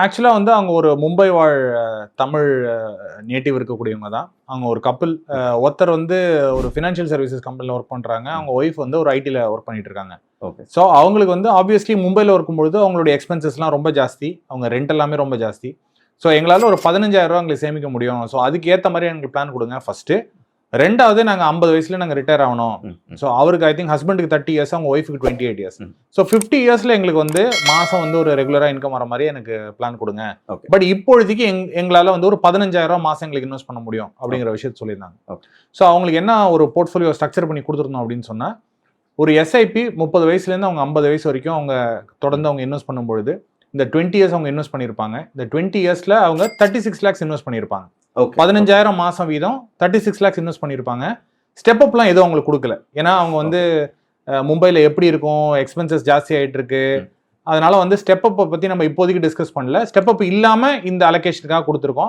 ஆக்சுவலா வந்து அவங்க ஒரு மும்பை வாழ் தமிழ் நேட்டிவ் இருக்கக்கூடியவங்க தான். அவங்க ஒரு கப்பிள். ஒருத்தர் வந்து ஒரு ஃபினான்ஷியல் சர்வீசஸ் கம்பெனில ஒர்க் பண்றாங்க. அவங்க ஒய்ஃப் வந்து ஒரு ஐடில ஒர்க் பண்ணிட்டு இருக்காங்க. ஓகே. ஸோ அவங்களுக்கு வந்து ஆப்வியஸ்லி மும்பைல இருக்கும்பொழுது அவங்களுடைய எக்ஸ்பென்சஸ்லாம் ரொம்ப ஜாஸ்தி. அவங்க ரெண்ட் எல்லாமே ரொம்ப ஜாஸ்தி. ஸோ எங்களால ஒரு 15,000 எங்களுக்கு சேமிக்க முடியும். ஸோ அதுக்கு ஏத்த மாதிரி எங்களுக்கு பிளான் கொடுங்க ஃபர்ஸ்ட்டு. 2வது நாங்க 50 வயசுல நாங்க ரிட்டயர் ஆகணும். ஸோ அவருக்கு ஐ திங்க் ஹஸ்பண்டுக்கு 30 இயர்ஸ், அவங்க ஒய்ஃபுக்கு 28 இயர்ஸ். ஸோ 50 இயர்ஸ்ல எங்களுக்கு வந்து மாசம் வந்து ஒரு ரெகுலரா இன்கம் வர மாதிரி எனக்கு பிளான் கொடுங்க. பட் இப்பொழுதைக்கு எங்களால வந்து ஒரு 15,000 மாசம் எங்களுக்கு இன்வெஸ்ட் பண்ண முடியும் அப்படிங்கிற விஷயத்த சொல்லியிருந்தாங்க. ஸோ அவங்களுக்கு என்ன ஒரு போர்ட்ஃபோலியோ ஸ்ட்ரக்சர் பண்ணி கொடுத்துருந்தோம் அப்படின்னு சொன்னா, ஒரு எஸ்ஐபி 30 வயசுலேருந்து அவங்க 50 வயசு வரைக்கும் அவங்க தொடர்ந்து அவங்க இன்வெஸ்ட் பண்ணும்பொழுது இந்த 20 இயர்ஸ் அவங்க இன்வெஸ்ட் பண்ணியிருப்பாங்க. இந்த 20 இயர்ஸ்ல அவங்க 36 lakhs இன்வெஸ்ட் பண்ணியிருப்பாங்க. 15,000 மாசம் வீதம் 36 lakhs இன்வெஸ்ட் பண்ணியிருப்பாங்க. ஸ்டெப் அப்லாம் எதுவும் அவங்களுக்கு கொடுக்கல. ஏன்னா அவங்க வந்து மும்பைல எப்படி இருக்கும், எக்ஸ்பென்சஸ் ஜாஸ்தி ஆயிட்டு இருக்கு. அதனால வந்து ஸ்டெப் அப் பத்தி நம்ம இப்போதைக்கு டிஸ்கஸ் பண்ணல. ஸ்டெப் அப் இல்லாம இந்த அலோகேஷனுக்காக கொடுத்துருக்கோம்.